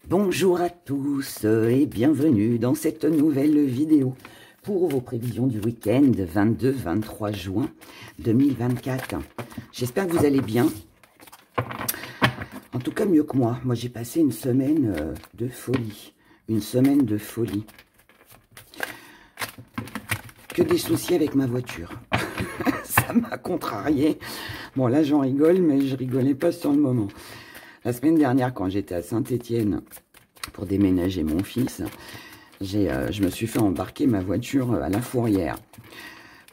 Bonjour à tous et bienvenue dans cette nouvelle vidéo pour vos prévisions du week-end 22-23 juin 2024. J'espère que vous allez bien. En tout cas mieux que moi. Moi j'ai passé une semaine de folie. Une semaine de folie. Que des soucis avec ma voiture. Ça m'a contrarié. Bon là j'en rigole mais je rigolais pas sur le moment. La semaine dernière, quand j'étais à Saint-Étienne pour déménager mon fils, je me suis fait embarquer ma voiture à la fourrière.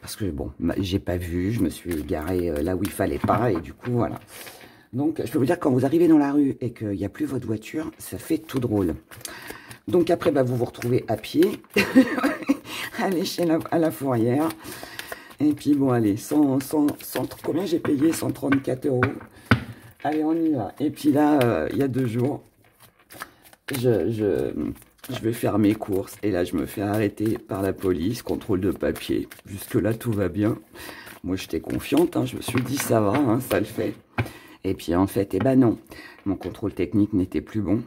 Parce que, bon, j'ai pas vu, je me suis garé là où il fallait pas, et du coup, voilà. Donc, je peux vous dire, quand vous arrivez dans la rue et qu'il n'y a plus votre voiture, ça fait tout drôle. Donc, après, bah, vous vous retrouvez à pied, aller à la fourrière. Et puis, bon, allez, combien j'ai payé? 134 €. Allez, on y va. Et puis là, il y a 2 jours, je vais faire mes courses. Et là, je me fais arrêter par la police, contrôle de papier. Jusque-là, tout va bien. Moi, j'étais confiante. Hein, je me suis dit, ça va, hein, ça le fait. Et puis, en fait, eh ben non. Mon contrôle technique n'était plus bon.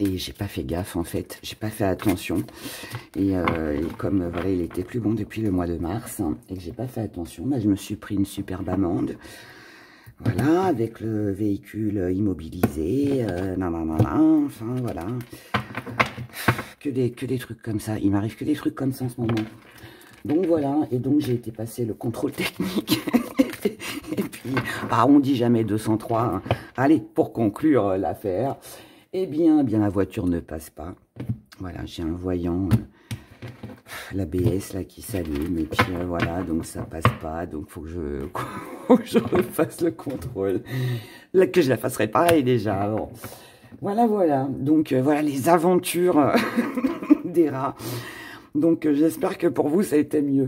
Et j'ai pas fait gaffe, en fait. J'ai pas fait attention. Et comme voilà, il était plus bon depuis le mois de mars, hein, et que j'ai pas fait attention, bah, je me suis pris une superbe amende. Voilà, avec le véhicule immobilisé, enfin voilà. Que des trucs comme ça. Il m'arrive que des trucs comme ça en ce moment. Donc voilà, et donc j'ai été passer le contrôle technique. Et puis, bah, on dit jamais 203. Hein. Allez, pour conclure l'affaire, eh bien la voiture ne passe pas. Voilà, j'ai un voyant... l'ABS là qui s'allume et puis voilà, donc ça passe pas, donc faut que je refasse le contrôle, là que je la fasse réparer déjà. Bon. Voilà, donc voilà les aventures des rats. Donc j'espère que pour vous ça a été mieux.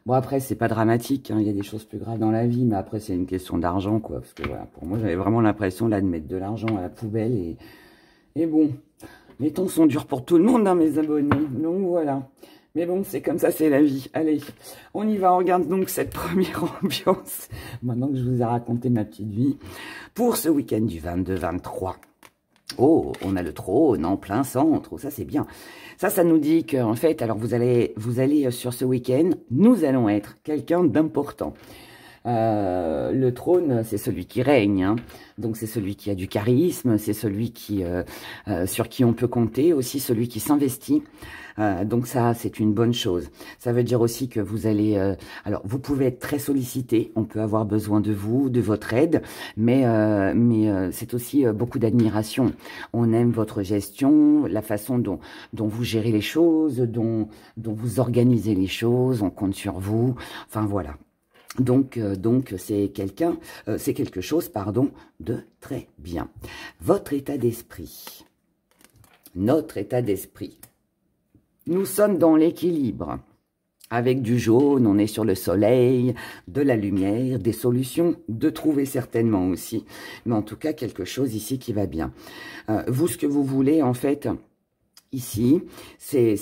Bon après c'est pas dramatique, hein, il y a des choses plus graves dans la vie, mais après c'est une question d'argent quoi, parce que voilà, pour moi j'avais vraiment l'impression là de mettre de l'argent à la poubelle et bon. Les temps sont durs pour tout le monde, hein, mes abonnés. Donc voilà. Mais bon, c'est comme ça, c'est la vie. Allez, on y va. On regarde donc cette première ambiance. Maintenant que je vous ai raconté ma petite vie. Pour ce week-end du 22-23. Oh, on a le trône en plein centre. Oh, ça, c'est bien. Ça nous dit qu'en fait, alors vous allez sur ce week-end, nous allons être quelqu'un d'important. Le trône, c'est celui qui règne, hein. Donc c'est celui qui a du charisme, c'est celui sur qui on peut compter, aussi celui qui s'investit. Donc ça, c'est une bonne chose. Ça veut dire aussi que vous allez... alors, vous pouvez être très sollicité, on peut avoir besoin de vous, de votre aide, mais c'est aussi beaucoup d'admiration. On aime votre gestion, la façon dont vous gérez les choses, dont vous organisez les choses, on compte sur vous, enfin voilà. Donc c'est quelque chose, pardon, de très bien. Votre état d'esprit, notre état d'esprit. Nous sommes dans l'équilibre. Avec du jaune, on est sur le soleil, de la lumière, des solutions de trouver certainement aussi. Mais en tout cas, quelque chose ici qui va bien. Vous, ce que vous voulez, en fait, ici, c'est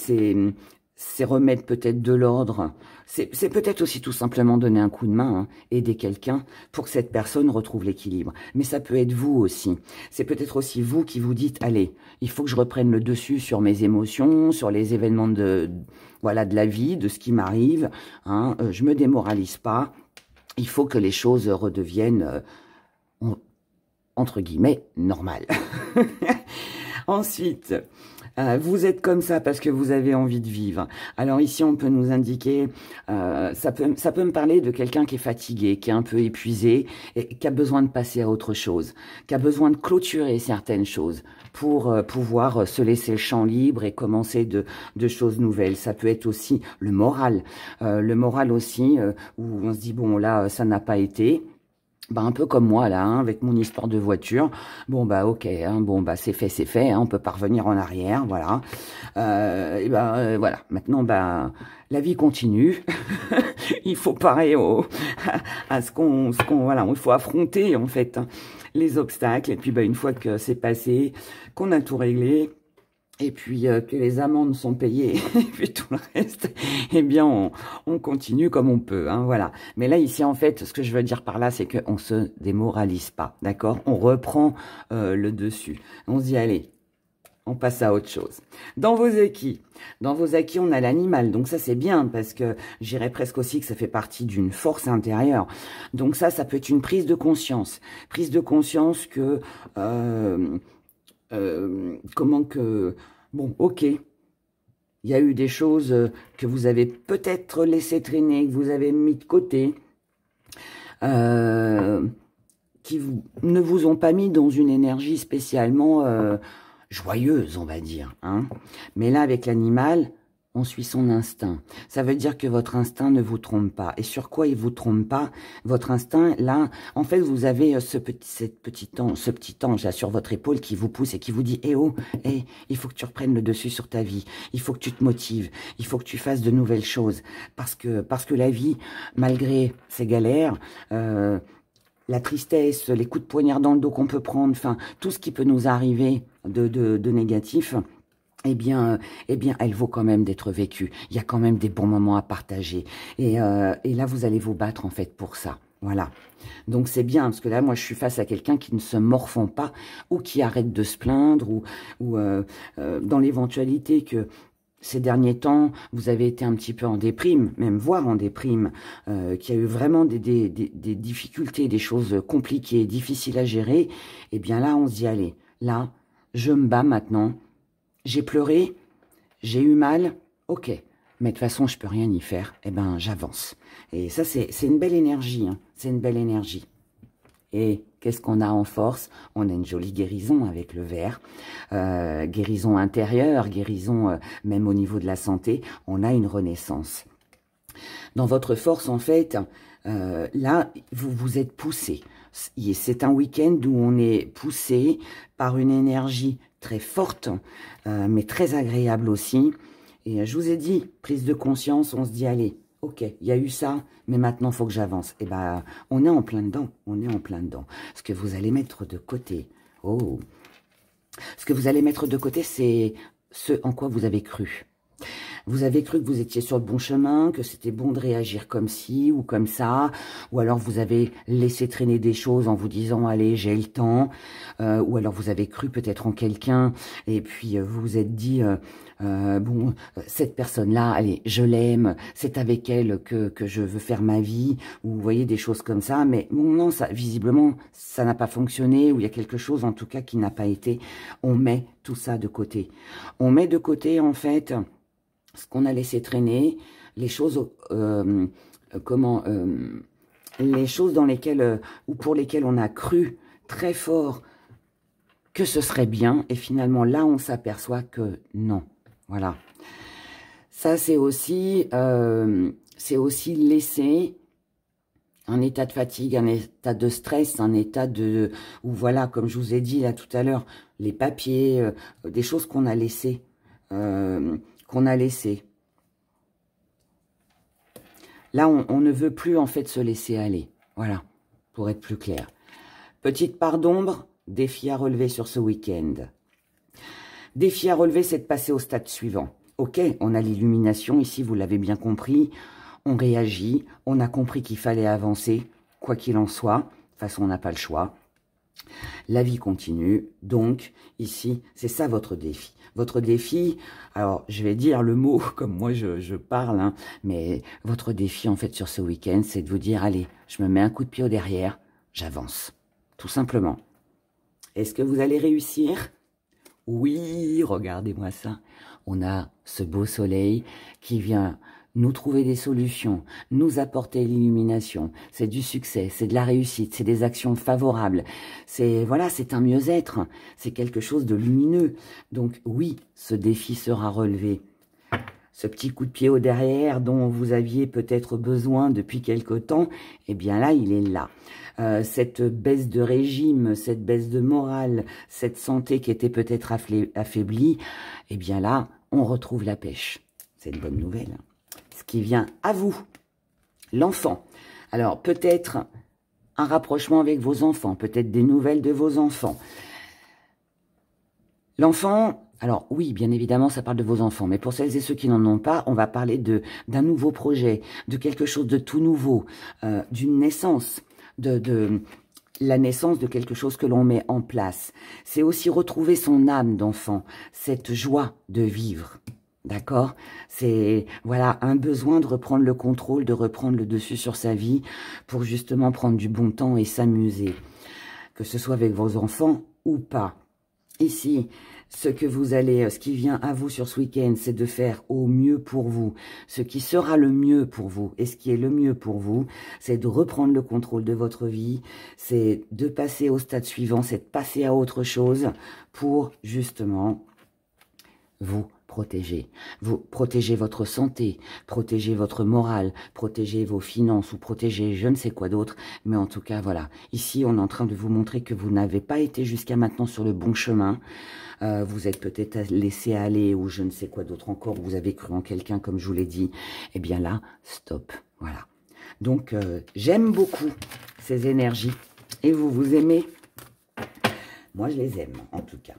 remettre peut-être de l'ordre. C'est peut-être aussi tout simplement donner un coup de main, hein, aider quelqu'un pour que cette personne retrouve l'équilibre. Mais ça peut être vous aussi. C'est peut-être aussi vous qui vous dites, allez, il faut que je reprenne le dessus sur mes émotions, sur les événements de la vie, de ce qui m'arrive. Hein, je me démoralise pas. Il faut que les choses redeviennent, entre guillemets, normales. Ensuite... vous êtes comme ça parce que vous avez envie de vivre. Alors ici, on peut nous indiquer, ça peut me parler de quelqu'un qui est fatigué, qui est un peu épuisé, et qui a besoin de passer à autre chose, qui a besoin de clôturer certaines choses pour pouvoir se laisser le champ libre et commencer de choses nouvelles. Ça peut être aussi le moral aussi, où on se dit, bon là, ça n'a pas été. Bah, un peu comme moi, là, hein, avec mon histoire de voiture. Bon, bah, ok, hein, bon, bah, c'est fait, hein, on peut pas revenir en arrière, voilà. Voilà. Maintenant, bah, la vie continue. Il faut parer à voilà, il faut affronter, en fait, hein, les obstacles. Et puis, bah, une fois que c'est passé, qu'on a tout réglé, et puis que les amendes sont payées, et puis tout le reste, eh bien, on continue comme on peut, hein, voilà. Mais là, ici, en fait, ce que je veux dire par là, c'est qu'on se démoralise pas, d'accord? On reprend le dessus. On se dit, allez, on passe à autre chose. Dans vos acquis, on a l'animal. Donc ça, c'est bien parce que j'irais presque aussi que ça fait partie d'une force intérieure. Donc ça peut être une prise de conscience. Prise de conscience que... bon, ok, il y a eu des choses que vous avez peut-être laissé traîner, que vous avez mis de côté, qui ne vous ont pas mis dans une énergie spécialement joyeuse, on va dire. Hein. Mais là, avec l'animal, on suit son instinct. Ça veut dire que votre instinct ne vous trompe pas. Et sur quoi il vous trompe pas? Votre instinct, là, en fait, vous avez ce petit ange là sur votre épaule qui vous pousse et qui vous dit, eh oh, il faut que tu reprennes le dessus sur ta vie. Il faut que tu te motives. Il faut que tu fasses de nouvelles choses. Parce que la vie, malgré ses galères, la tristesse, les coups de poignard dans le dos qu'on peut prendre, enfin, tout ce qui peut nous arriver de négatif, eh bien, elle vaut quand même d'être vécue. Il y a quand même des bons moments à partager. Et là, vous allez vous battre, en fait, pour ça. Voilà. Donc, c'est bien, parce que là, moi, je suis face à quelqu'un qui ne se morfond pas ou qui arrête de se plaindre ou dans l'éventualité que ces derniers temps, vous avez été un petit peu en déprime, même voire en déprime, qu'il y a eu vraiment des difficultés, des choses compliquées, difficiles à gérer. Eh bien, là, on se dit, allez, là, je me bats maintenant. J'ai pleuré, j'ai eu mal, ok. Mais de toute façon, je peux rien y faire. Eh ben, j'avance. Et ça, c'est une belle énergie. Hein. C'est une belle énergie. Et qu'est-ce qu'on a en force? On a une jolie guérison avec le vert. Guérison intérieure, guérison même au niveau de la santé. On a une renaissance. Dans votre force, en fait, là, vous êtes poussé. C'est un week-end où on est poussé par une énergie très forte, mais très agréable aussi. Et je vous ai dit, prise de conscience, on se dit, allez, ok, il y a eu ça, mais maintenant, il faut que j'avance. Et ben, on est en plein dedans, on est en plein dedans. Ce que vous allez mettre de côté, ce que vous allez mettre de côté, c'est ce en quoi vous avez cru. Vous avez cru que vous étiez sur le bon chemin, que c'était bon de réagir comme ci ou comme ça, ou alors vous avez laissé traîner des choses en vous disant « allez, j'ai le temps », ou alors vous avez cru peut-être en quelqu'un et puis vous vous êtes dit bon, cette personne-là, allez, je l'aime, c'est avec elle que je veux faire ma vie », ou vous voyez des choses comme ça, mais bon, non, ça, visiblement, ça n'a pas fonctionné, ou il y a quelque chose en tout cas qui n'a pas été. On met tout ça de côté. On met de côté, en fait, ce qu'on a laissé traîner, les choses, les choses dans lesquelles, ou pour lesquelles on a cru très fort que ce serait bien, et finalement là on s'aperçoit que non, voilà. Ça c'est aussi laisser un état de fatigue, un état de stress, un état de, ou voilà, comme je vous ai dit là tout à l'heure, les papiers, des choses qu'on a laissées, Là, on ne veut plus, en fait, se laisser aller. Voilà, pour être plus clair. Petite part d'ombre, défi à relever sur ce week-end. Défi à relever, c'est de passer au stade suivant. Ok, on a l'illumination, ici, vous l'avez bien compris. On réagit, on a compris qu'il fallait avancer, quoi qu'il en soit. De toute façon, on n'a pas le choix. La vie continue, donc, ici, c'est ça votre défi. Votre défi, alors je vais dire le mot comme moi je parle, hein, mais votre défi en fait sur ce week-end, c'est de vous dire, allez, je me mets un coup de pied au derrière, j'avance, tout simplement. Est-ce que vous allez réussir? Oui, regardez-moi ça. On a ce beau soleil qui vient nous trouver des solutions, nous apporter l'illumination. C'est du succès, c'est de la réussite, c'est des actions favorables. C'est voilà, c'est un mieux-être, c'est quelque chose de lumineux. Donc oui, ce défi sera relevé. Ce petit coup de pied au derrière dont vous aviez peut-être besoin depuis quelque temps, eh bien là, il est là. Cette baisse de régime, cette baisse de morale, cette santé qui était peut-être affaiblie, eh bien là, on retrouve la pêche. C'est une bonne nouvelle. Ce qui vient à vous, l'enfant. Alors, peut-être un rapprochement avec vos enfants, peut-être des nouvelles de vos enfants. L'enfant, alors oui, bien évidemment, ça parle de vos enfants, mais pour celles et ceux qui n'en ont pas, on va parler d'un nouveau projet, de quelque chose de tout nouveau, d'une naissance, la naissance de quelque chose que l'on met en place. C'est aussi retrouver son âme d'enfant, cette joie de vivre. D'accord? C'est, voilà, un besoin de reprendre le contrôle, de reprendre le dessus sur sa vie pour justement prendre du bon temps et s'amuser. Que ce soit avec vos enfants ou pas. Ici, ce qui vient à vous sur ce week-end, c'est de faire au mieux pour vous. Ce qui sera le mieux pour vous et ce qui est le mieux pour vous, c'est de reprendre le contrôle de votre vie, c'est de passer au stade suivant, c'est de passer à autre chose pour justement vous protéger. Vous protégez votre santé, protégez votre morale, protégez vos finances ou protégez je ne sais quoi d'autre. Mais en tout cas, voilà. Ici, on est en train de vous montrer que vous n'avez pas été jusqu'à maintenant sur le bon chemin. Vous êtes peut-être laissé aller ou je ne sais quoi d'autre encore. Vous avez cru en quelqu'un, comme je vous l'ai dit. Eh bien là, stop. Voilà. Donc, j'aime beaucoup ces énergies. Et vous aimez? Moi, je les aime, en tout cas.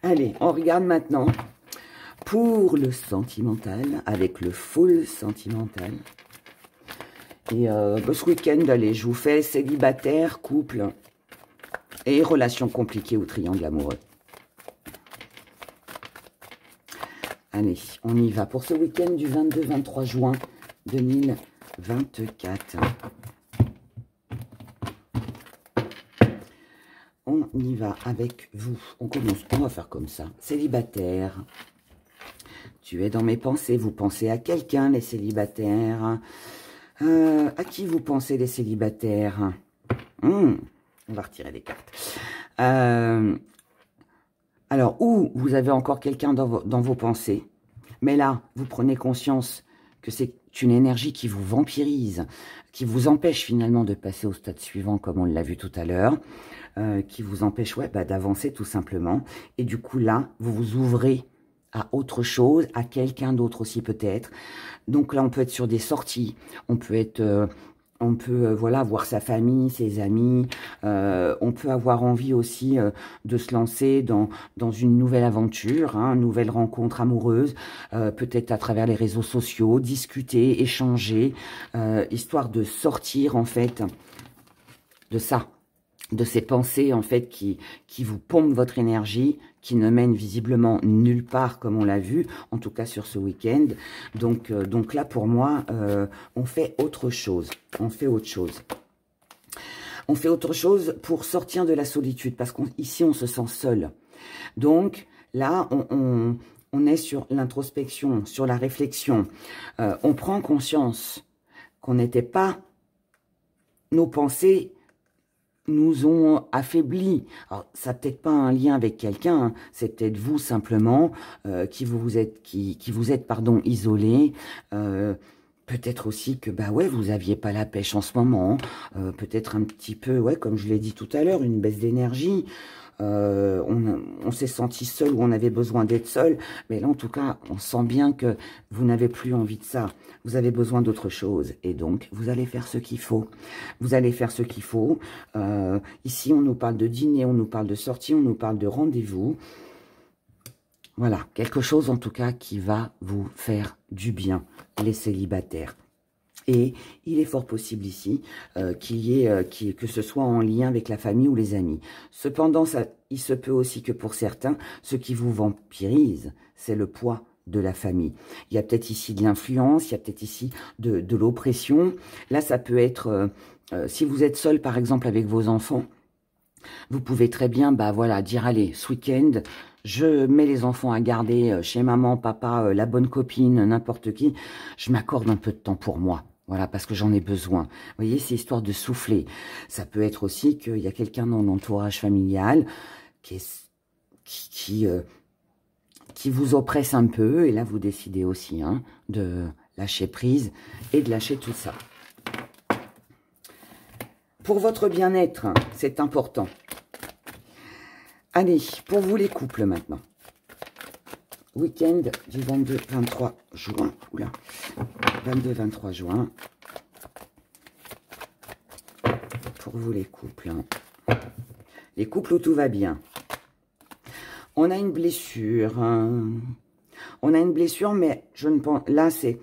Allez, on regarde maintenant pour le sentimental, avec le full sentimental. Et ce week-end, allez, je vous fais célibataire, couple et relations compliquées ou triangle amoureux. Allez, on y va pour ce week-end du 22-23 juin 2024. On y va avec vous. On commence, on va faire comme ça. Célibataire. Tu es dans mes pensées. Vous pensez à quelqu'un, les célibataires. À qui vous pensez, les célibataires? On va retirer les cartes. Alors, ou vous avez encore quelqu'un dans vos pensées. Mais là, vous prenez conscience que c'est une énergie qui vous vampirise, qui vous empêche finalement de passer au stade suivant, comme on l'a vu tout à l'heure. Qui vous empêche d'avancer tout simplement. Et du coup, là, vous vous ouvrez à autre chose, à quelqu'un d'autre aussi peut-être. Donc là, on peut être sur des sorties, on peut être... voilà, voir sa famille, ses amis. On peut avoir envie aussi de se lancer dans une nouvelle aventure, hein, une nouvelle rencontre amoureuse, peut-être à travers les réseaux sociaux, discuter, échanger, histoire de sortir en fait de ça, de ces pensées en fait qui vous pompent votre énergie, qui ne mènent visiblement nulle part comme on l'a vu, en tout cas sur ce week-end. Donc là pour moi, on fait autre chose. On fait autre chose. On fait autre chose pour sortir de la solitude, parce qu'ici on se sent seul. Donc là, on est sur l'introspection, sur la réflexion. On prend conscience qu'on n'était pas... Nos pensées nous ont affaiblis. Alors, ça n'a peut-être pas un lien avec quelqu'un, hein. C'est peut-être vous simplement qui vous êtes isolé. Peut-être aussi que vous aviez pas la pêche en ce moment. Peut-être un petit peu, comme je l'ai dit tout à l'heure, une baisse d'énergie. On s'est senti seul ou on avait besoin d'être seul. Mais là, en tout cas, on sent bien que vous n'avez plus envie de ça. Vous avez besoin d'autre chose. Et donc, vous allez faire ce qu'il faut. Vous allez faire ce qu'il faut. Ici, on nous parle de dîner, on nous parle de sortie, on nous parle de rendez-vous. Voilà, quelque chose en tout cas qui va vous faire du bien, les célibataires. Et il est fort possible ici que ce soit en lien avec la famille ou les amis. Cependant, il se peut aussi que pour certains, ce qui vous vampirise, c'est le poids de la famille. Il y a peut-être ici de l'influence, il y a peut-être ici de l'oppression. Là, ça peut être, si vous êtes seul par exemple avec vos enfants, vous pouvez très bien dire, allez, ce week-end, je mets les enfants à garder chez maman, papa, la bonne copine, n'importe qui. Je m'accorde un peu de temps pour moi. Voilà, parce que j'en ai besoin. Vous voyez, c'est histoire de souffler. Ça peut être aussi qu'il y a quelqu'un dans l'entourage familial qui vous oppresse un peu. Et là, vous décidez aussi de lâcher prise et de lâcher tout ça. Pour votre bien-être, c'est important. Allez, pour vous les couples maintenant. Week-end du 22-23 juin. Oula, 22-23 juin. Pour vous les couples. Les couples où tout va bien. On a une blessure. On a une blessure, mais je ne pense... Là, c'est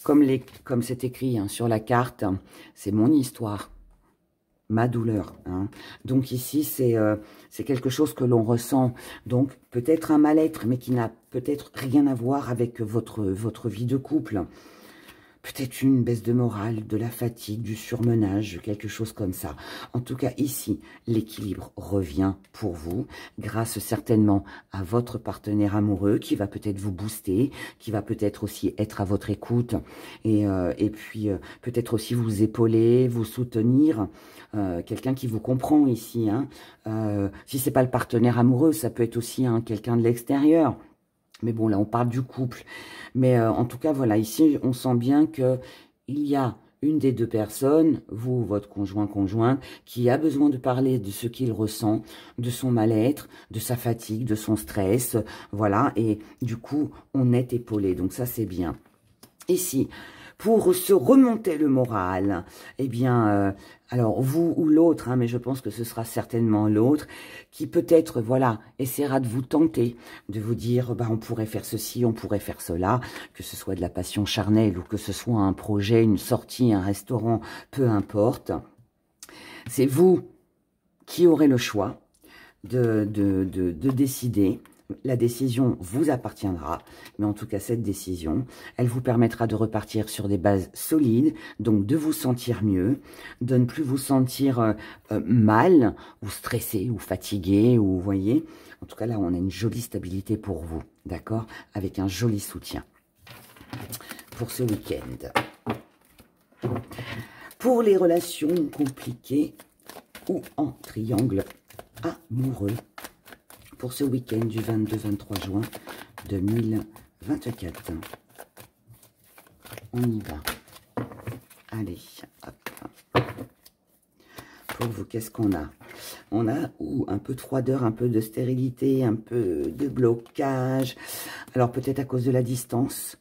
comme c'est écrit sur la carte. C'est mon histoire. ma douleur. Hein. Donc ici, c'est quelque chose que l'on ressent. Donc peut-être un mal-être, mais qui n'a peut-être rien à voir avec votre vie de couple. Peut-être une baisse de morale, de la fatigue, du surmenage, quelque chose comme ça. En tout cas, ici, l'équilibre revient pour vous, grâce certainement à votre partenaire amoureux qui va peut-être vous booster, qui va peut-être aussi être à votre écoute et puis peut-être aussi vous épauler, vous soutenir. Quelqu'un qui vous comprend ici. Hein. Si c'est pas le partenaire amoureux, ça peut être aussi hein, quelqu'un de l'extérieur. Mais bon, là, on parle du couple. Mais en tout cas, voilà, ici, on sent bien qu'il y a une des deux personnes, vous, votre conjointe, qui a besoin de parler de ce qu'il ressent, de son mal-être, de sa fatigue, de son stress. Voilà, et du coup, on est épaulé. Donc ça, c'est bien. Ici, pour se remonter le moral, eh bien, alors vous ou l'autre, hein, mais je pense que ce sera certainement l'autre, qui peut-être, voilà, essaiera de vous tenter, de vous dire, bah, on pourrait faire ceci, on pourrait faire cela, que ce soit de la passion charnelle ou que ce soit un projet, une sortie, un restaurant, peu importe. C'est vous qui aurez le choix de décider. La décision vous appartiendra, mais en tout cas, cette décision, elle vous permettra de repartir sur des bases solides, donc de vous sentir mieux, de ne plus vous sentir mal, ou stressé, ou fatigué, ou vous voyez. En tout cas, là, on a une jolie stabilité pour vous, d'accord? Avec un joli soutien pour ce week-end. Pour les relations compliquées ou en triangle amoureux, pour ce week-end du 22-23 juin 2024. On y va. Allez, hop. Pour vous, qu'est-ce qu'on a? On a un peu de froideur, un peu de stérilité, un peu de blocage. Alors, peut-être à cause de la distance.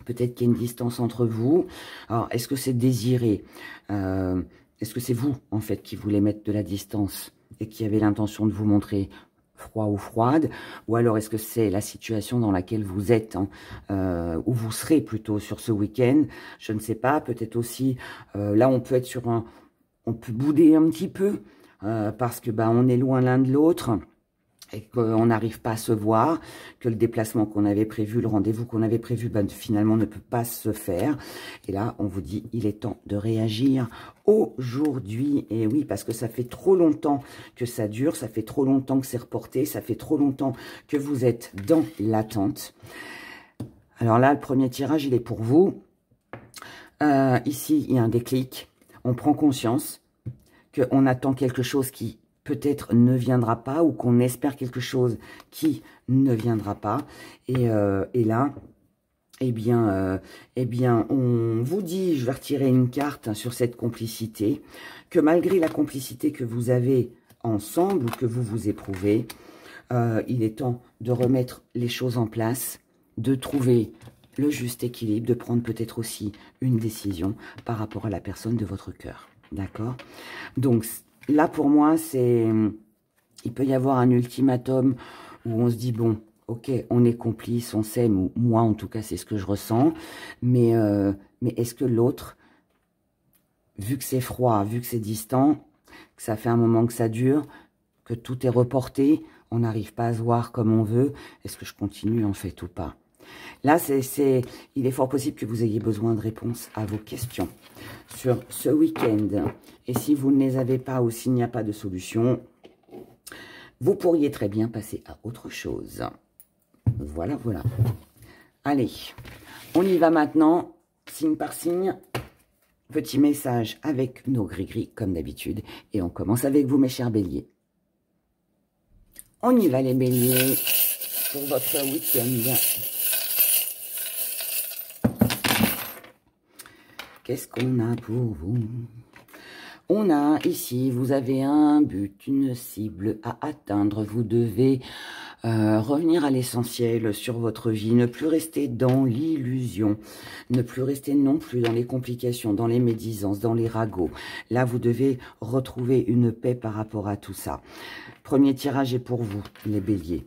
Peut-être qu'il y a une distance entre vous. Alors, est-ce que c'est désiré? Est-ce que c'est vous, en fait, qui voulez mettre de la distance et qui avez l'intention de vous montrer froid ou froide, ou alors est-ce que c'est la situation dans laquelle vous êtes, hein, où vous serez plutôt sur ce week-end, je ne sais pas, peut-être aussi, là on peut être sur on peut bouder un petit peu, parce que bah, on est loin l'un de l'autre, et qu'on n'arrive pas à se voir, que le déplacement qu'on avait prévu, le rendez-vous qu'on avait prévu, ben, finalement ne peut pas se faire. Et là, on vous dit, il est temps de réagir aujourd'hui. Et oui, parce que ça fait trop longtemps que ça dure, ça fait trop longtemps que c'est reporté, ça fait trop longtemps que vous êtes dans l'attente. Alors là, le premier tirage, il est pour vous. Ici, il y a un déclic. On prend conscience qu'on attend quelque chose qui peut-être ne viendra pas, ou qu'on espère quelque chose qui ne viendra pas. Et là, eh bien, on vous dit, je vais retirer une carte sur cette complicité, que malgré la complicité que vous avez ensemble, ou que vous éprouvez, il est temps de remettre les choses en place, de trouver le juste équilibre, de prendre peut-être aussi une décision par rapport à la personne de votre cœur. D'accord? Donc, là, pour moi, il peut y avoir un ultimatum où on se dit, bon, ok, on est complice, on s'aime, ou moi, en tout cas, c'est ce que je ressens. Mais est-ce que l'autre, vu que c'est froid, vu que c'est distant, que ça fait un moment que ça dure, que tout est reporté, on n'arrive pas à se voir comme on veut, est-ce que je continue, en fait, ou pas? Là, il est fort possible que vous ayez besoin de réponses à vos questions sur ce week-end. Et si vous ne les avez pas, ou s'il n'y a pas de solution, vous pourriez très bien passer à autre chose. Voilà, voilà. Allez, on y va maintenant, signe par signe. Petit message avec nos gris-gris, comme d'habitude. Et on commence avec vous, mes chers béliers. On y va, les béliers, pour votre week-end. Qu'est-ce qu'on a pour vous? On a ici, vous avez un but, une cible à atteindre. Vous devez revenir à l'essentiel sur votre vie, ne plus rester dans l'illusion, ne plus rester non plus dans les complications, dans les médisances, dans les ragots. Là, vous devez retrouver une paix par rapport à tout ça. Premier tirage est pour vous, les béliers.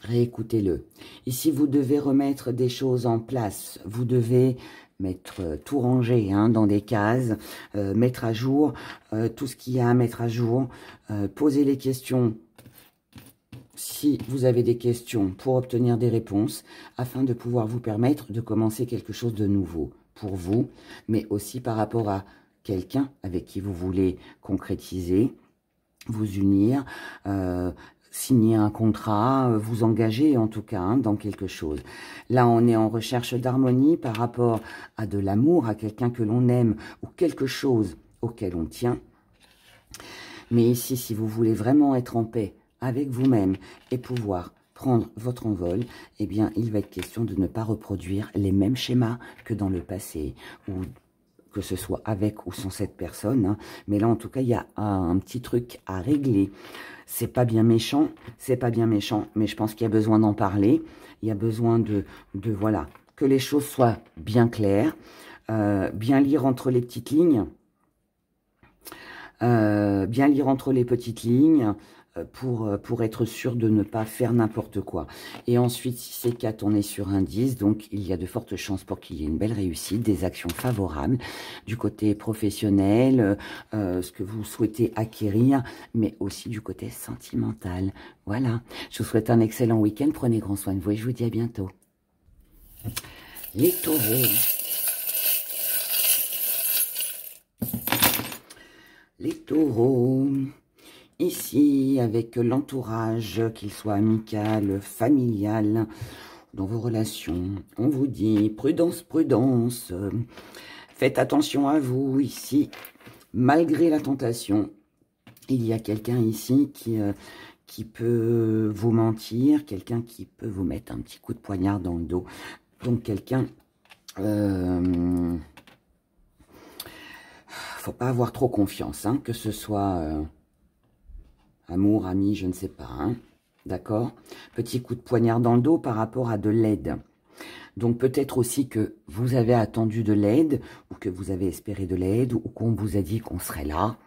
Réécoutez-le. Ici, vous devez remettre des choses en place. Vous devez mettre tout rangé hein, dans des cases, mettre à jour tout ce qu'il y a à mettre à jour, poser les questions si vous avez des questions pour obtenir des réponses, afin de pouvoir vous permettre de commencer quelque chose de nouveau pour vous, mais aussi par rapport à quelqu'un avec qui vous voulez concrétiser, vous unir, signer un contrat, vous engager en tout cas hein, dans quelque chose. Là, on est en recherche d'harmonie par rapport à de l'amour, à quelqu'un que l'on aime ou quelque chose auquel on tient. Mais ici, si vous voulez vraiment être en paix avec vous-même et pouvoir prendre votre envol, eh bien, il va être question de ne pas reproduire les mêmes schémas que dans le passé, ou que ce soit avec ou sans cette personne. Hein. Mais là, en tout cas, il y a un petit truc à régler. C'est pas bien méchant, c'est pas bien méchant, mais je pense qu'il y a besoin d'en parler. Il y a besoin de voilà, que les choses soient bien claires, bien lire entre les petites lignes, bien lire entre les petites lignes, pour être sûr de ne pas faire n'importe quoi. Et ensuite, si c'est 4, on est sur un 10, donc il y a de fortes chances pour qu'il y ait une belle réussite, des actions favorables du côté professionnel, ce que vous souhaitez acquérir, mais aussi du côté sentimental. Voilà, je vous souhaite un excellent week-end, prenez grand soin de vous et je vous dis à bientôt. Les taureaux. Les taureaux. Ici, avec l'entourage, qu'il soit amical, familial, dans vos relations, on vous dit prudence, prudence. Faites attention à vous ici, malgré la tentation. Il y a quelqu'un ici qui peut vous mentir, quelqu'un qui peut vous mettre un petit coup de poignard dans le dos. Donc quelqu'un... faut pas avoir trop confiance, hein, que ce soit... amour, ami, je ne sais pas, hein. D'accord? Petit coup de poignard dans le dos par rapport à de l'aide. Donc peut-être aussi que vous avez attendu de l'aide, ou que vous avez espéré de l'aide, ou qu'on vous a dit qu'on serait là,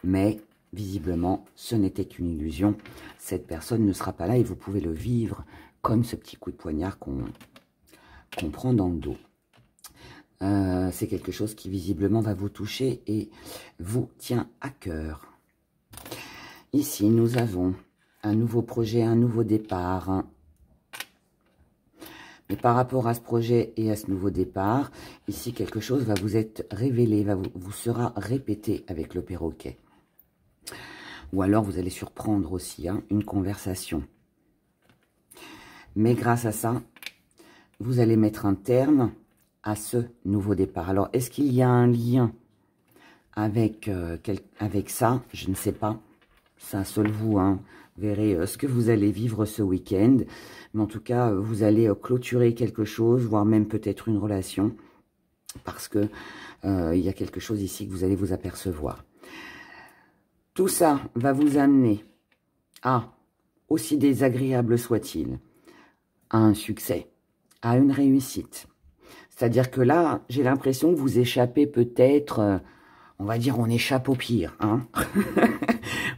mais visiblement ce n'était qu'une illusion. Cette personne ne sera pas là et vous pouvez le vivre comme ce petit coup de poignard qu'on prend dans le dos. C'est quelque chose qui visiblement va vous toucher et vous tient à cœur. Ici, nous avons un nouveau projet, un nouveau départ. Mais par rapport à ce projet et à ce nouveau départ, ici, quelque chose va vous être révélé, vous sera répété avec le perroquet. Ou alors, vous allez surprendre aussi hein, une conversation. Mais grâce à ça, vous allez mettre un terme à ce nouveau départ. Alors, est-ce qu'il y a un lien avec, avec ça? Je ne sais pas. Ça, seul vous hein, verrez ce que vous allez vivre ce week-end. Mais en tout cas, vous allez clôturer quelque chose, voire même peut-être une relation. Parce que il y a quelque chose ici que vous allez vous apercevoir. Tout ça va vous amener à, aussi désagréable soit-il, à un succès, à une réussite. C'est-à-dire que là, j'ai l'impression que vous échappez peut-être... on va dire, on échappe au pire, hein.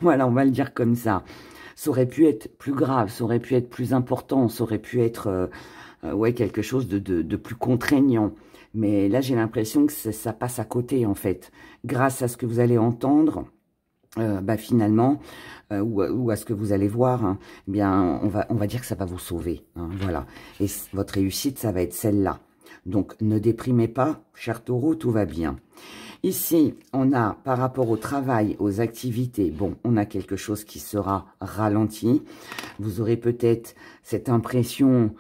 Voilà, on va le dire comme ça. Ça aurait pu être plus grave, ça aurait pu être plus important, ça aurait pu être ouais, quelque chose de plus contraignant. Mais là, j'ai l'impression que ça passe à côté, en fait. Grâce à ce que vous allez entendre, bah, finalement, ou à ce que vous allez voir, hein, eh bien, on va dire que ça va vous sauver. Hein, voilà. Et votre réussite, ça va être celle-là. Donc, ne déprimez pas, cher taureau, tout va bien. Ici, on a, par rapport au travail, aux activités, bon, on a quelque chose qui sera ralenti. Vous aurez peut-être cette impression,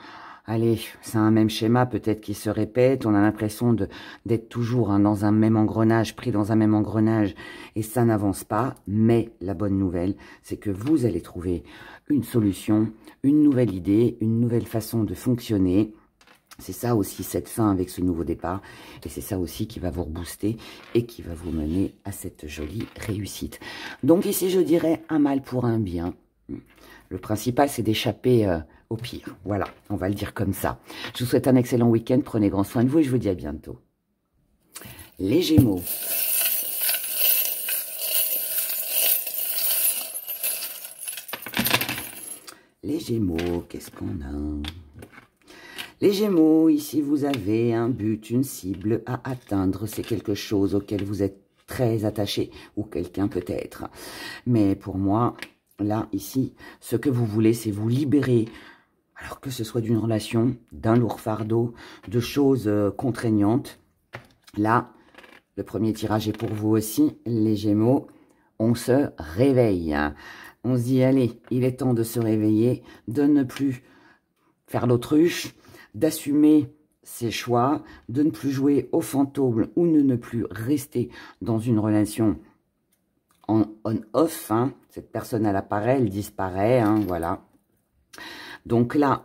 allez, c'est un même schéma peut-être qui se répète. On a l'impression d'être toujours hein, dans un même engrenage, pris dans un même engrenage, et ça n'avance pas. Mais la bonne nouvelle, c'est que vous allez trouver une solution, une nouvelle idée, une nouvelle façon de fonctionner. C'est ça aussi, cette fin avec ce nouveau départ. Et c'est ça aussi qui va vous rebooster et qui va vous mener à cette jolie réussite. Donc ici, je dirais un mal pour un bien. Le principal, c'est d'échapper au pire. Voilà, on va le dire comme ça. Je vous souhaite un excellent week-end. Prenez grand soin de vous et je vous dis à bientôt. Les Gémeaux. Les Gémeaux, qu'est-ce qu'on a ? Les Gémeaux, ici, vous avez un but, une cible à atteindre. C'est quelque chose auquel vous êtes très attaché, ou quelqu'un peut-être. Mais pour moi, là, ici, ce que vous voulez, c'est vous libérer. Alors que ce soit d'une relation, d'un lourd fardeau, de choses contraignantes. Là, le premier tirage est pour vous aussi, les Gémeaux. On se réveille. On se dit, allez, il est temps de se réveiller, de ne plus faire l'autruche, d'assumer ses choix, de ne plus jouer au fantôme ou de ne plus rester dans une relation en on-off. Hein. Cette personne, elle apparaît, elle disparaît, hein, voilà. Donc là,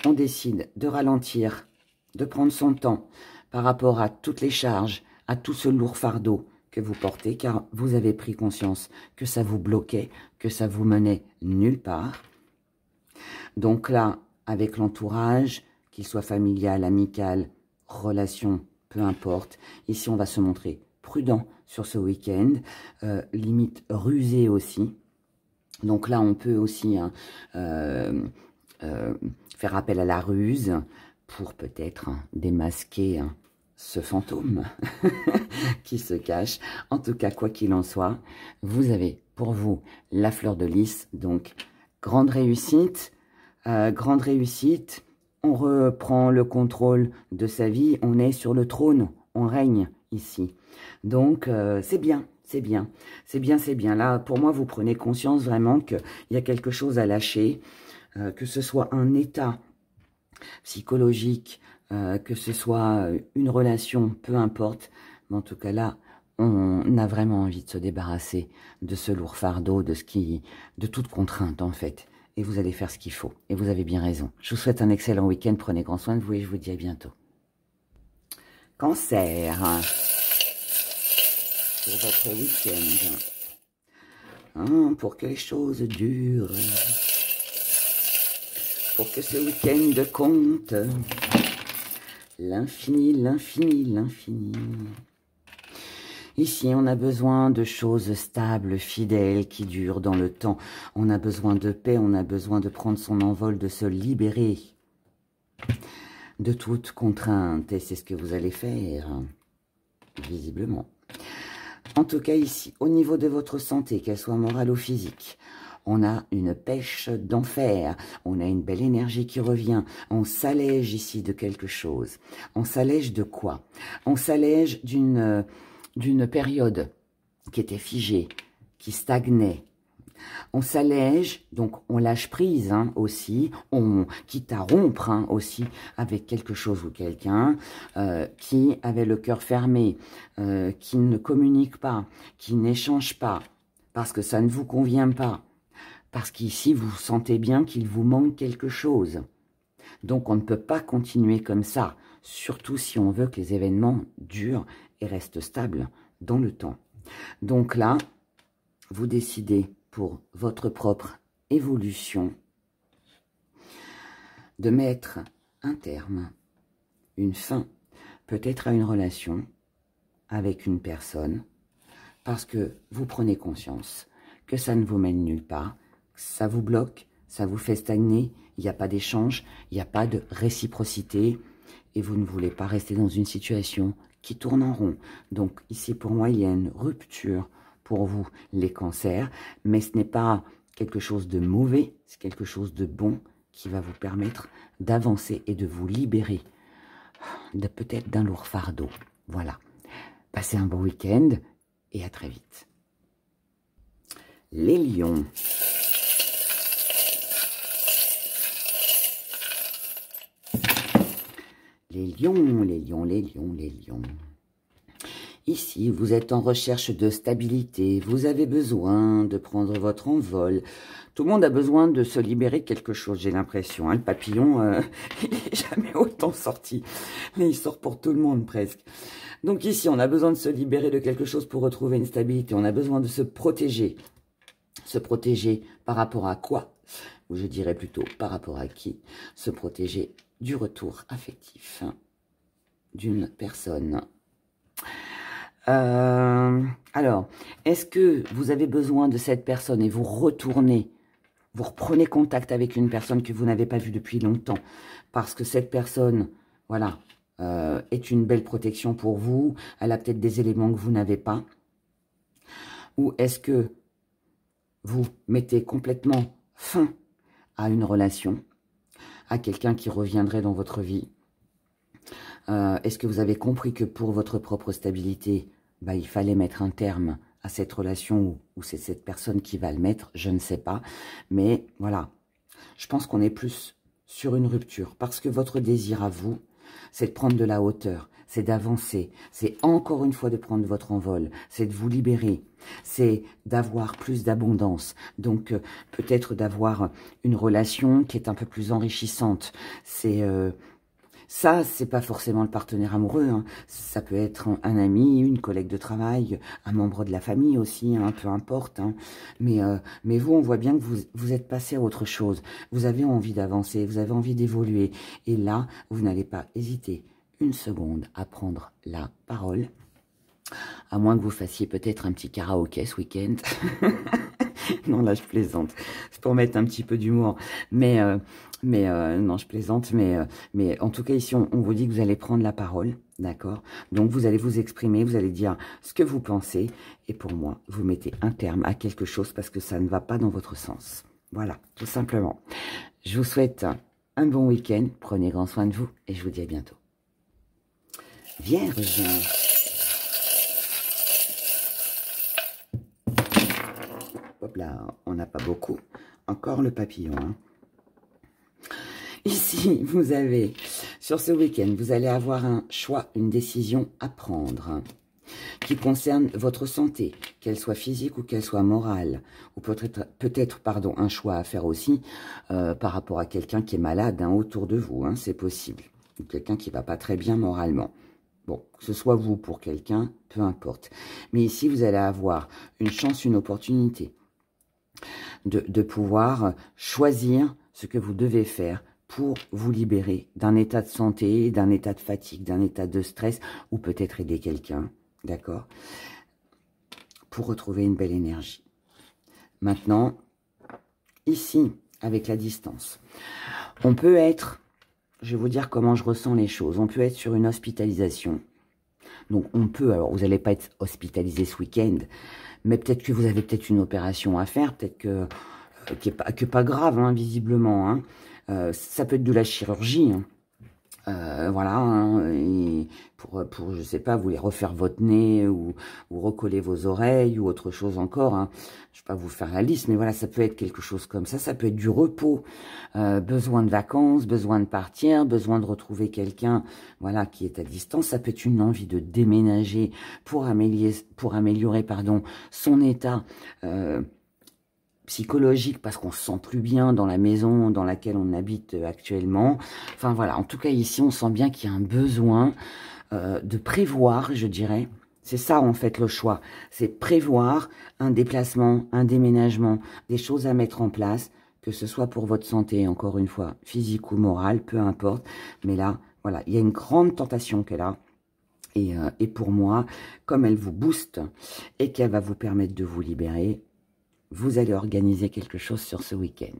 on décide de ralentir, de prendre son temps par rapport à toutes les charges, à tout ce lourd fardeau que vous portez, car vous avez pris conscience que ça vous bloquait, que ça vous menait nulle part. Donc là, avec l'entourage, qu'il soit familial, amical, relation, peu importe, ici on va se montrer prudent sur ce week-end, limite rusé aussi. Donc là, on peut aussi hein, faire appel à la ruse pour peut-être hein, démasquer hein, ce fantôme qui se cache. En tout cas, quoi qu'il en soit, vous avez pour vous la fleur de lys. Donc, grande réussite, on reprend le contrôle de sa vie, on est sur le trône, on règne ici. Donc, c'est bien. C'est bien, c'est bien, c'est bien. Là, pour moi, vous prenez conscience vraiment qu'il y a quelque chose à lâcher, que ce soit un état psychologique, que ce soit une relation, peu importe. Mais en tout cas, là, on a vraiment envie de se débarrasser de ce lourd fardeau, de toute contrainte, en fait. Et vous allez faire ce qu'il faut. Et vous avez bien raison. Je vous souhaite un excellent week-end. Prenez grand soin de vous et je vous dis à bientôt. Cancer. Pour votre week-end. Hein, pour que les choses durent. Pour que ce week-end compte. L'infini, l'infini, l'infini. Ici, on a besoin de choses stables, fidèles, qui durent dans le temps. On a besoin de paix, on a besoin de prendre son envol, de se libérer de toute contrainte. Et c'est ce que vous allez faire, visiblement. En tout cas, ici, au niveau de votre santé, qu'elle soit morale ou physique, on a une pêche d'enfer, on a une belle énergie qui revient, on s'allège ici de quelque chose. On s'allège de quoi? On s'allège d'une période qui était figée, qui stagnait. On s'allège, donc on lâche prise hein, aussi, on quitte à rompre hein, aussi avec quelque chose ou quelqu'un qui avait le cœur fermé, qui ne communique pas, qui n'échange pas, parce que ça ne vous convient pas, parce qu'ici vous sentez bien qu'il vous manque quelque chose. Donc on ne peut pas continuer comme ça, surtout si on veut que les événements durent et restent stables dans le temps. Donc là, vous décidez pour votre propre évolution de mettre un terme, une fin, peut-être à une relation avec une personne, parce que vous prenez conscience que ça ne vous mène nulle part, que ça vous bloque, ça vous fait stagner, il n'y a pas d'échange, il n'y a pas de réciprocité, et vous ne voulez pas rester dans une situation qui tourne en rond. Donc ici, pour moi, il y a une rupture pour vous, les cancers, mais ce n'est pas quelque chose de mauvais, c'est quelque chose de bon qui va vous permettre d'avancer et de vous libérer de peut-être d'un lourd fardeau. Voilà. Passez un bon week-end et à très vite. Les lions. Les lions, les lions, les lions, les lions. Ici, vous êtes en recherche de stabilité, vous avez besoin de prendre votre envol. Tout le monde a besoin de se libérer de quelque chose, j'ai l'impression. Hein. Le papillon, il n'est jamais autant sorti. Mais il sort pour tout le monde presque. Donc ici, on a besoin de se libérer de quelque chose pour retrouver une stabilité. On a besoin de se protéger. Se protéger par rapport à quoi? Ou je dirais plutôt par rapport à qui? Se protéger du retour affectif d'une personne. Alors, est-ce que vous avez besoin de cette personne et vous retournez vous reprenez contact avec une personne que vous n'avez pas vue depuis longtemps, parce que cette personne, voilà, est une belle protection pour vous, elle a peut-être des éléments que vous n'avez pas, ou est-ce que vous mettez complètement fin à une relation, à quelqu'un qui reviendrait dans votre vie? Est-ce que vous avez compris que pour votre propre stabilité, bah, il fallait mettre un terme à cette relation ou c'est cette personne qui va le mettre? Je ne sais pas. Mais voilà, je pense qu'on est plus sur une rupture parce que votre désir à vous, c'est de prendre de la hauteur, c'est d'avancer, c'est encore une fois de prendre votre envol, c'est de vous libérer, c'est d'avoir plus d'abondance, donc peut-être d'avoir une relation qui est un peu plus enrichissante. C'est ça, c'est pas forcément le partenaire amoureux, hein. Ça peut être un ami, une collègue de travail, un membre de la famille aussi, hein, peu importe, hein. Mais vous, on voit bien que vous êtes passé à autre chose. Vous avez envie d'avancer, vous avez envie d'évoluer. Et là, vous n'allez pas hésiter une seconde à prendre la parole. À moins que vous fassiez peut-être un petit karaoké ce week-end. Non, là, je plaisante. C'est pour mettre un petit peu d'humour. Non, je plaisante. Mais en tout cas, ici, on vous dit que vous allez prendre la parole. D'accord? Donc, vous allez vous exprimer. Vous allez dire ce que vous pensez. Et pour moi, vous mettez un terme à quelque chose parce que ça ne va pas dans votre sens. Voilà, tout simplement. Je vous souhaite un bon week-end. Prenez grand soin de vous. Et je vous dis à bientôt. Vierge. Hop là, on n'a pas beaucoup. Encore le papillon. Hein. Ici, vous avez, sur ce week-end, vous allez avoir un choix, une décision à prendre hein, qui concerne votre santé, qu'elle soit physique ou qu'elle soit morale. Ou peut-être un choix à faire aussi par rapport à quelqu'un qui est malade hein, autour de vous. Hein, c'est possible. Ou quelqu'un qui ne va pas très bien moralement. Bon, que ce soit vous pour quelqu'un, peu importe. Mais ici, vous allez avoir une chance, une opportunité de pouvoir choisir ce que vous devez faire pour vous libérer d'un état de santé, d'un état de fatigue, d'un état de stress, ou peut-être aider quelqu'un, d'accord, pour retrouver une belle énergie. Maintenant, ici, avec la distance, on peut être, je vais vous dire comment je ressens les choses, on peut être sur une hospitalisation. Donc on peut, alors vous n'allez pas être hospitalisé ce week-end, mais peut-être que vous avez peut-être une opération à faire, peut-être que pas grave, hein, visiblement. Hein. Ça peut être de la chirurgie. Hein. Voilà. Hein, et pour, je sais pas, vous voulez refaire votre nez ou recoller vos oreilles ou autre chose encore. Hein. Je ne vais pas vous faire la liste, mais voilà, ça peut être quelque chose comme ça. Ça peut être du repos, besoin de vacances, besoin de partir, besoin de retrouver quelqu'un voilà, qui est à distance. Ça peut être une envie de déménager pour améliorer son état psychologique parce qu'on se sent plus bien dans la maison dans laquelle on habite actuellement. Enfin voilà, en tout cas ici, on sent bien qu'il y a un besoin de prévoir, je dirais. C'est ça en fait le choix. C'est prévoir un déplacement, un déménagement, des choses à mettre en place, que ce soit pour votre santé, encore une fois, physique ou morale, peu importe. Mais là, voilà, il y a une grande tentation qu'elle a. Et pour moi, comme elle vous booste et qu'elle va vous permettre de vous libérer, vous allez organiser quelque chose sur ce week-end.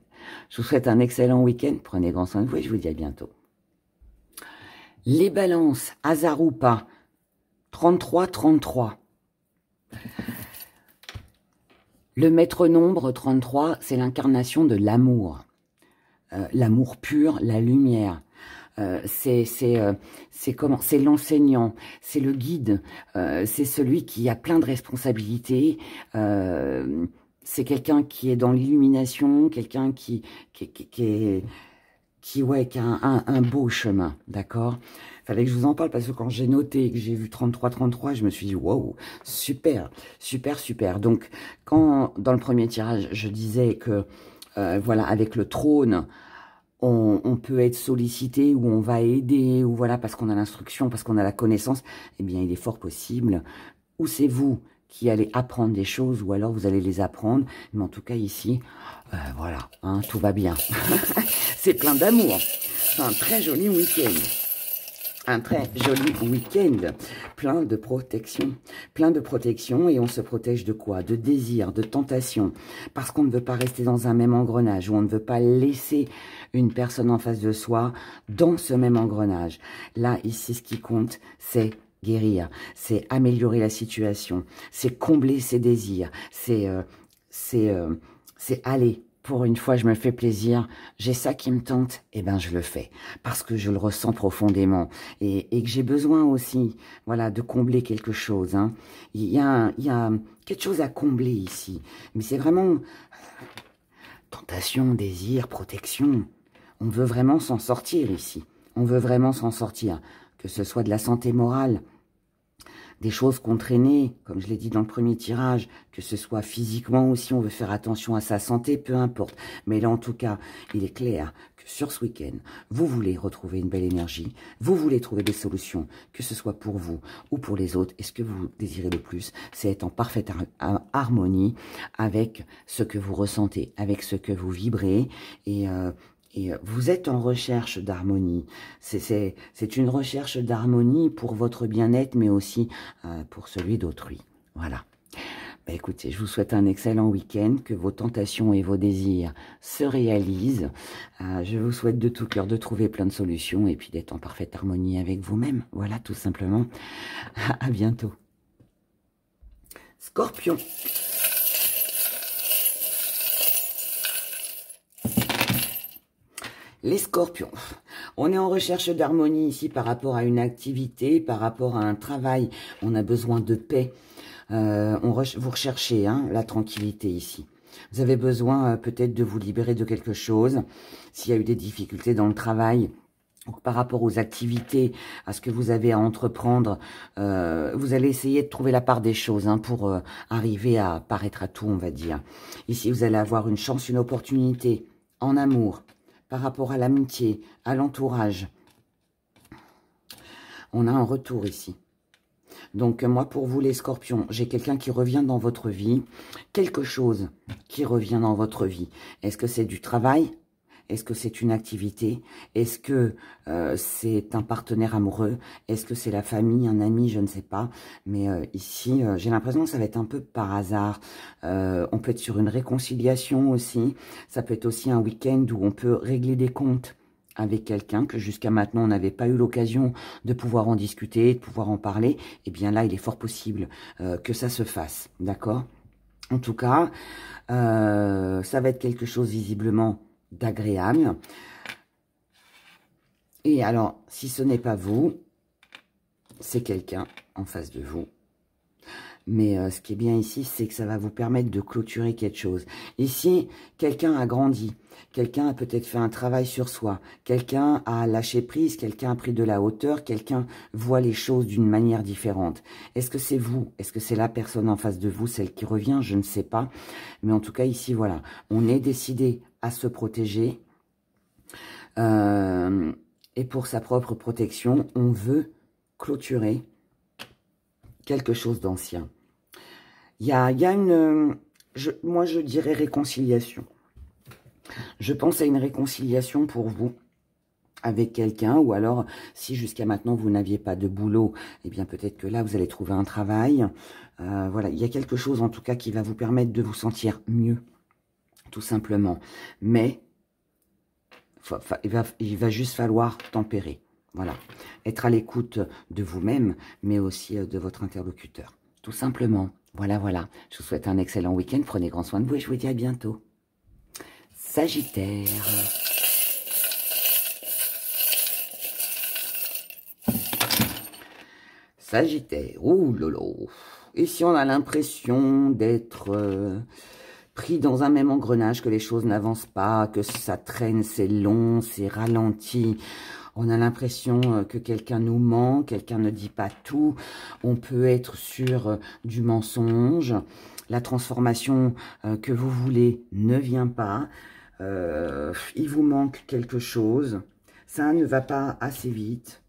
Je vous souhaite un excellent week-end. Prenez grand soin de vous et je vous dis à bientôt. Les balances, hasard ou pas, 33-33. Le maître nombre 33, c'est l'incarnation de l'amour. L'amour pur, la lumière. C'est l'enseignant, c'est le guide, c'est celui qui a plein de responsabilités. C'est quelqu'un qui est dans l'illumination, quelqu'un qui a un beau chemin, d'accord? Fallait que je vous en parle parce que quand j'ai noté que j'ai vu 33-33, je me suis dit, wow, super, super, super. Donc, quand dans le premier tirage, je disais que, voilà, avec le trône, on peut être sollicité ou on va aider, ou voilà, parce qu'on a l'instruction, parce qu'on a la connaissance, eh bien, il est fort possible, ou c'est vous qui allez apprendre des choses, ou alors vous allez les apprendre. Mais en tout cas, ici, voilà, hein, tout va bien. C'est plein d'amour. C'est un très joli week-end. un très joli week-end, plein de protection, et on se protège de quoi? De désir, de tentation, parce qu'on ne veut pas rester dans un même engrenage, ou on ne veut pas laisser une personne en face de soi dans ce même engrenage. Là, ici, ce qui compte, c'est guérir, c'est améliorer la situation, c'est combler ses désirs, c'est aller. Pour une fois, je me fais plaisir, j'ai ça qui me tente, eh ben je le fais, parce que je le ressens profondément, et que j'ai besoin aussi, voilà, de combler quelque chose, hein. Il y a quelque chose à combler ici, mais c'est vraiment tentation, désir, protection. On veut vraiment s'en sortir ici, on veut vraiment s'en sortir, que ce soit de la santé morale, des choses qu'on traînait, comme je l'ai dit dans le premier tirage, que ce soit physiquement aussi, on veut faire attention à sa santé, peu importe. Mais là, en tout cas, il est clair que sur ce week-end, vous voulez retrouver une belle énergie, vous voulez trouver des solutions, que ce soit pour vous ou pour les autres. Et ce que vous désirez le plus, c'est être en parfaite harmonie avec ce que vous ressentez, avec ce que vous vibrez, et vous êtes en recherche d'harmonie. C'est une recherche d'harmonie pour votre bien-être, mais aussi pour celui d'autrui. Voilà. Bah, écoutez, je vous souhaite un excellent week-end, que vos tentations et vos désirs se réalisent. Je vous souhaite de tout cœur de trouver plein de solutions et puis d'être en parfaite harmonie avec vous-même. Voilà, tout simplement. À bientôt. Scorpion. Les scorpions, on est en recherche d'harmonie ici par rapport à une activité, par rapport à un travail. On a besoin de paix. Vous recherchez la tranquillité ici. Vous avez besoin peut-être de vous libérer de quelque chose. S'il y a eu des difficultés dans le travail, par rapport aux activités, à ce que vous avez à entreprendre, vous allez essayer de trouver la part des choses pour arriver à paraître à tout, on va dire. Ici, vous allez avoir une chance, une opportunité en amour, par rapport à l'amitié, à l'entourage. On a un retour ici. Donc, moi, pour vous, les scorpions, j'ai quelqu'un qui revient dans votre vie. Quelque chose qui revient dans votre vie. Est-ce que c'est du travail? Est-ce que c'est une activité? Est-ce que c'est un partenaire amoureux? Est-ce que c'est la famille, un ami? Je ne sais pas. Mais ici, j'ai l'impression que ça va être un peu par hasard. On peut être sur une réconciliation aussi. Ça peut être aussi un week-end où on peut régler des comptes avec quelqu'un que jusqu'à maintenant on n'avait pas eu l'occasion de pouvoir en discuter, de pouvoir en parler. Eh bien là, il est fort possible que ça se fasse. D'accord? En tout cas, ça va être quelque chose visiblement d'agréable. Et alors, si ce n'est pas vous, c'est quelqu'un en face de vous. Mais ce qui est bien ici, c'est que ça va vous permettre de clôturer quelque chose. Ici, quelqu'un a grandi. Quelqu'un a peut-être fait un travail sur soi. Quelqu'un a lâché prise. Quelqu'un a pris de la hauteur. Quelqu'un voit les choses d'une manière différente. Est-ce que c'est vous? Est-ce que c'est la personne en face de vous, celle qui revient? Je ne sais pas. Mais en tout cas, ici, voilà. On est décidé à se protéger. Et pour sa propre protection, on veut clôturer quelque chose d'ancien. Il y a une... moi, je dirais réconciliation. Je pense à une réconciliation pour vous avec quelqu'un, ou alors, si jusqu'à maintenant, vous n'aviez pas de boulot, eh bien, peut-être que là, vous allez trouver un travail. Voilà, il y a quelque chose, en tout cas, qui va vous permettre de vous sentir mieux, tout simplement. Mais, il va juste falloir tempérer. Voilà, être à l'écoute de vous-même, mais aussi de votre interlocuteur. Tout simplement. Voilà, voilà. Je vous souhaite un excellent week-end. Prenez grand soin de vous et je vous dis à bientôt. Sagittaire. Sagittaire. Ouh lolo. Ici, on a l'impression d'être pris dans un même engrenage, que les choses n'avancent pas, que ça traîne, c'est long, c'est ralenti. On a l'impression que quelqu'un nous ment, quelqu'un ne dit pas tout. On peut être sur du mensonge. La transformation que vous voulez ne vient pas. Il vous manque quelque chose. Ça ne va pas assez vite.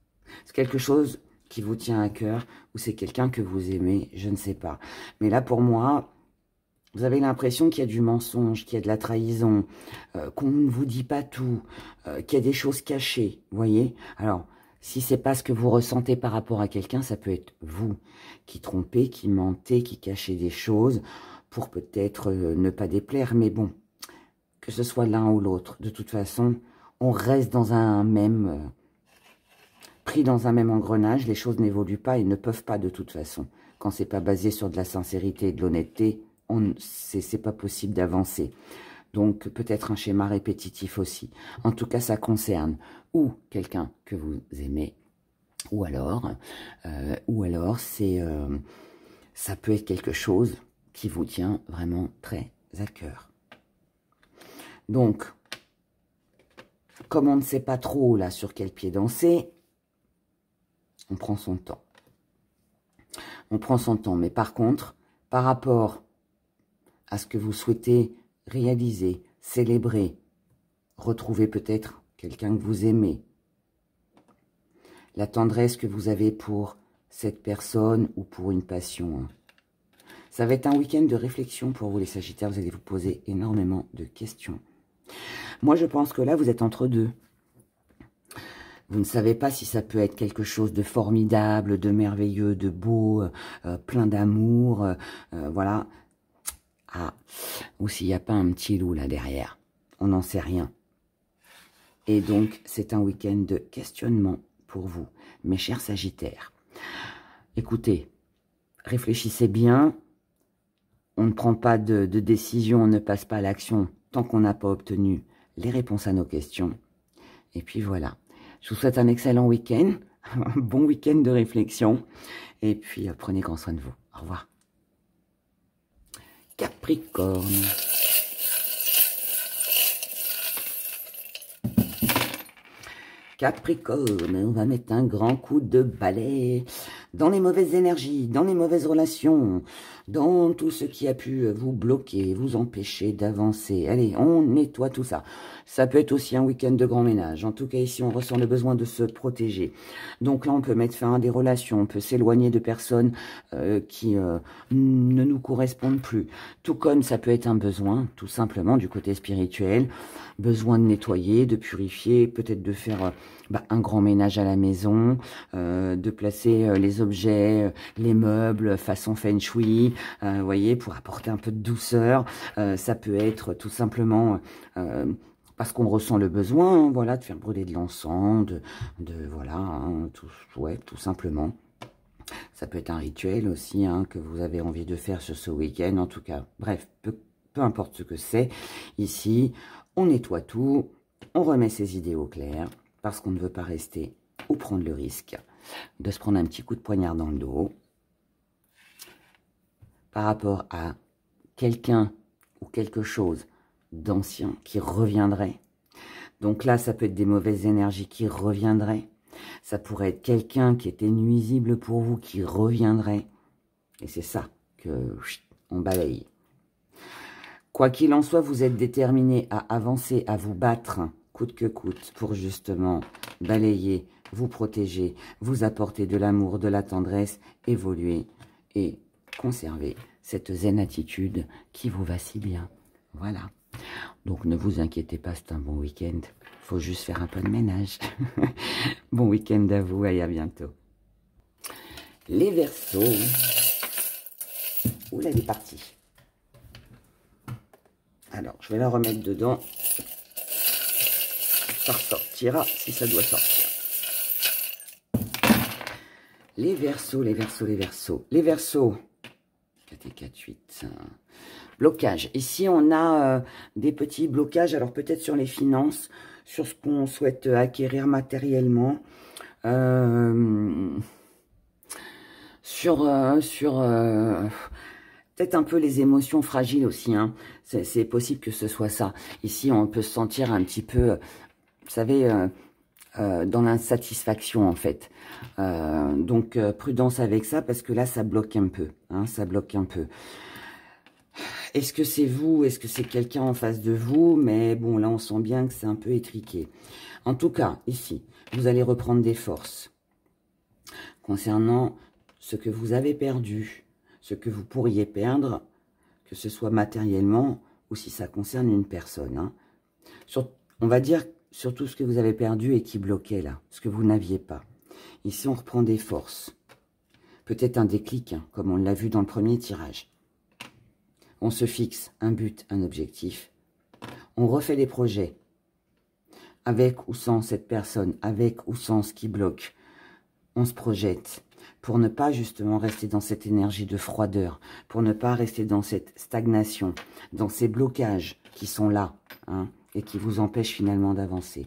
C'est quelque chose qui vous tient à cœur ou c'est quelqu'un que vous aimez, je ne sais pas. Mais là, pour moi, vous avez l'impression qu'il y a du mensonge, qu'il y a de la trahison, qu'on ne vous dit pas tout, qu'il y a des choses cachées, vous voyez? Alors, Si c'est pas ce que vous ressentez par rapport à quelqu'un, ça peut être vous qui trompez, qui mentez, qui cachez des choses pour peut-être ne pas déplaire. Mais bon, que ce soit l'un ou l'autre, de toute façon, on reste dans un même... pris dans un même engrenage, les choses n'évoluent pas et ne peuvent pas de toute façon. Quand c'est pas basé sur de la sincérité et de l'honnêteté, c'est pas possible d'avancer. Donc, peut-être un schéma répétitif aussi. En tout cas, ça concerne ou quelqu'un que vous aimez, ou alors ça peut être quelque chose qui vous tient vraiment très à cœur. Donc, comme on ne sait pas trop là sur quel pied danser, on prend son temps. On prend son temps, mais par contre, par rapport à ce que vous souhaitez réaliser, célébrer, retrouver peut-être quelqu'un que vous aimez, la tendresse que vous avez pour cette personne ou pour une passion. Ça va être un week-end de réflexion pour vous les Sagittaires, vous allez vous poser énormément de questions. Moi, je pense que là, vous êtes entre deux. Vous ne savez pas si ça peut être quelque chose de formidable, de merveilleux, de beau, plein d'amour, voilà. Ah, ou s'il n'y a pas un petit loup là derrière. On n'en sait rien. Et donc, c'est un week-end de questionnement pour vous, mes chers Sagittaires. Écoutez, réfléchissez bien. On ne prend pas de décision, on ne passe pas à l'action tant qu'on n'a pas obtenu les réponses à nos questions. Et puis voilà. Je vous souhaite un excellent week-end, un bon week-end de réflexion. Et puis, prenez grand soin de vous. Au revoir. Capricorne. Capricorne, on va mettre un grand coup de balai dans les mauvaises énergies, dans les mauvaises relations, dans tout ce qui a pu vous bloquer, vous empêcher d'avancer. Allez, on nettoie tout ça. Ça peut être aussi un week-end de grand ménage. En tout cas, ici, on ressent le besoin de se protéger. Donc là, on peut mettre fin à des relations, on peut s'éloigner de personnes qui ne nous correspondent plus. Tout comme ça peut être un besoin, tout simplement, du côté spirituel. Besoin de nettoyer, de purifier, peut-être de faire un grand ménage à la maison, de placer les objets, les meubles façon feng shui, vous voyez, pour apporter un peu de douceur. Ça peut être tout simplement parce qu'on ressent le besoin, hein, voilà, de faire brûler de l'encens, voilà, hein, tout simplement. Ça peut être un rituel aussi hein, que vous avez envie de faire sur ce week-end, en tout cas. Bref, peu importe ce que c'est, ici, on nettoie tout, on remet ses idées au clair, parce qu'on ne veut pas rester ou prendre le risque de se prendre un petit coup de poignard dans le dos par rapport à quelqu'un ou quelque chose d'ancien qui reviendrait. Donc là, ça peut être des mauvaises énergies qui reviendraient. Ça pourrait être quelqu'un qui était nuisible pour vous qui reviendrait. Et c'est ça que on balaye. Quoi qu'il en soit, vous êtes déterminé à avancer, à vous battre coûte que coûte pour justement balayer, vous protéger, vous apporter de l'amour, de la tendresse, évoluer et conserver cette zen attitude qui vous va si bien. Voilà. Donc ne vous inquiétez pas, c'est un bon week-end. Il faut juste faire un peu de ménage. Bon week-end à vous et à bientôt. Les Verseaux. Oula, elle est partie. Alors, je vais la remettre dedans. Ça ressortira si ça doit sortir. Les Verseaux, les Verseaux, les Verseaux. Les Verseaux. 4 et 4, 8. Blocage. Ici, on a des petits blocages. Alors, peut-être sur les finances, sur ce qu'on souhaite acquérir matériellement. Peut-être un peu les émotions fragiles aussi. Hein. C'est possible que ce soit ça. Ici, on peut se sentir un petit peu, vous savez, dans l'insatisfaction en fait. Donc, prudence avec ça parce que là, ça bloque un peu. Hein, ça bloque un peu. Est-ce que c'est vous? Est-ce que c'est quelqu'un en face de vous? Mais bon, là, on sent bien que c'est un peu étriqué. En tout cas, ici, vous allez reprendre des forces concernant ce que vous avez perdu, ce que vous pourriez perdre, que ce soit matériellement ou si ça concerne une personne. Hein. On va dire surtout ce que vous avez perdu et qui bloquait là, ce que vous n'aviez pas. Ici, on reprend des forces. Peut-être un déclic, hein, comme on l'a vu dans le premier tirage. On se fixe un but, un objectif. On refait les projets. Avec ou sans cette personne, avec ou sans ce qui bloque. On se projette pour ne pas justement rester dans cette énergie de froideur, pour ne pas rester dans cette stagnation, dans ces blocages qui sont là, hein, et qui vous empêchent finalement d'avancer.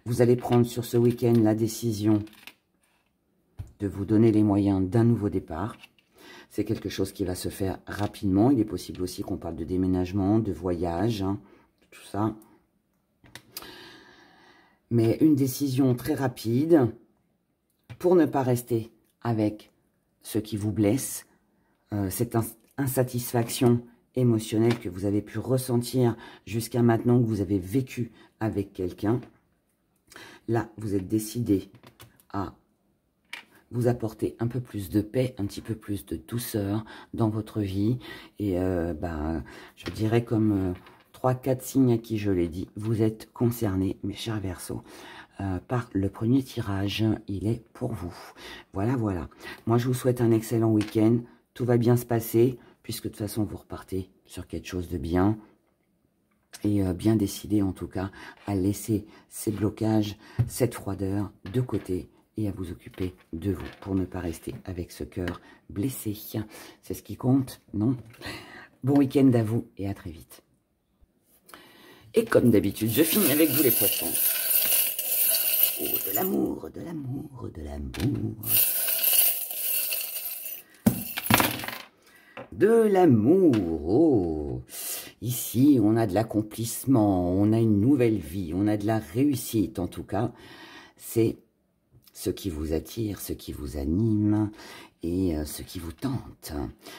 Vous allez prendre sur ce week-end la décision de vous donner les moyens d'un nouveau départ. C'est quelque chose qui va se faire rapidement. Il est possible aussi qu'on parle de déménagement, de voyage, hein, tout ça. Mais une décision très rapide pour ne pas rester avec ce qui vous blesse, cette insatisfaction émotionnelle que vous avez pu ressentir jusqu'à maintenant, que vous avez vécu avec quelqu'un. Là, vous êtes décidé à vous apporter un peu plus de paix, un petit peu plus de douceur dans votre vie. Et je dirais comme 3-4 signes à qui je l'ai dit, vous êtes concernés, mes chers Verseaux, par le premier tirage. Il est pour vous. Voilà, voilà. Moi, je vous souhaite un excellent week-end. Tout va bien se passer, puisque de toute façon, vous repartez sur quelque chose de bien. Et bien décidé, en tout cas, à laisser ces blocages, cette froideur de côté, et à vous occuper de vous, pour ne pas rester avec ce cœur blessé. C'est ce qui compte, non? Bon week-end à vous, et à très vite. Et comme d'habitude, je finis avec vous les poissons. Oh, de l'amour, de l'amour, de l'amour. De l'amour, oh. Ici, on a de l'accomplissement, on a une nouvelle vie, on a de la réussite, en tout cas. C'est ce qui vous attire, ce qui vous anime et ce qui vous tente.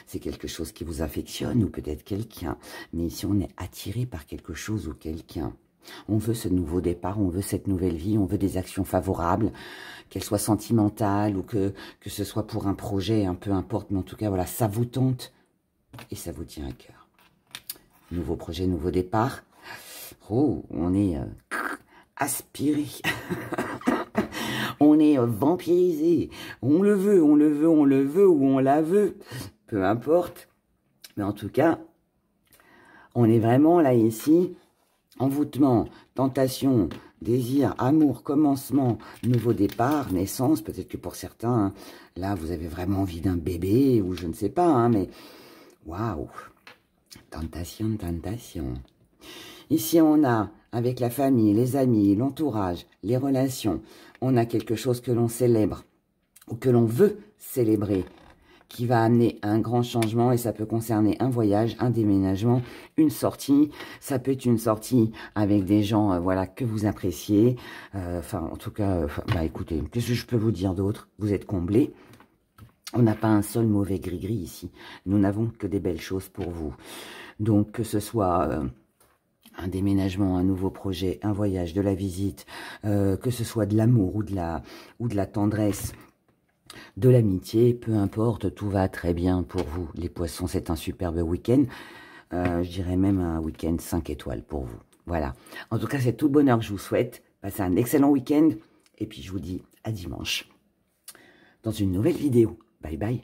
C'est quelque chose qui vous affectionne ou peut-être quelqu'un. Mais ici, on est attiré par quelque chose ou quelqu'un. On veut ce nouveau départ, on veut cette nouvelle vie, on veut des actions favorables, qu'elles soient sentimentales ou que ce soit pour un projet, peu importe. Mais en tout cas, voilà, ça vous tente et ça vous tient à cœur. Nouveau projet, nouveau départ. Oh, on est aspiré. On est vampirisé. On le veut, on le veut, on le veut ou on la veut. Peu importe. Mais en tout cas, on est vraiment là ici. Envoûtement, tentation, désir, amour, commencement, nouveau départ, naissance. Peut-être que pour certains, hein, là, vous avez vraiment envie d'un bébé ou je ne sais pas. Hein, mais waouh, tentation, tentation. Ici, on a, avec la famille, les amis, l'entourage, les relations, on a quelque chose que l'on célèbre ou que l'on veut célébrer, qui va amener un grand changement et ça peut concerner un voyage, un déménagement, une sortie. Ça peut être une sortie avec des gens voilà, que vous appréciez. En tout cas, écoutez, qu'est-ce que je peux vous dire d'autre? Vous êtes comblés. On n'a pas un seul mauvais gris-gris ici. Nous n'avons que des belles choses pour vous. Donc, que ce soit un déménagement, un nouveau projet, un voyage, de la visite, que ce soit de l'amour ou de la tendresse, de l'amitié, peu importe, tout va très bien pour vous. Les poissons, c'est un superbe week-end. Je dirais même un week-end 5 étoiles pour vous. Voilà. En tout cas, c'est tout le bonheur que je vous souhaite. Passez un excellent week-end. Et puis, je vous dis à dimanche dans une nouvelle vidéo. Bye bye.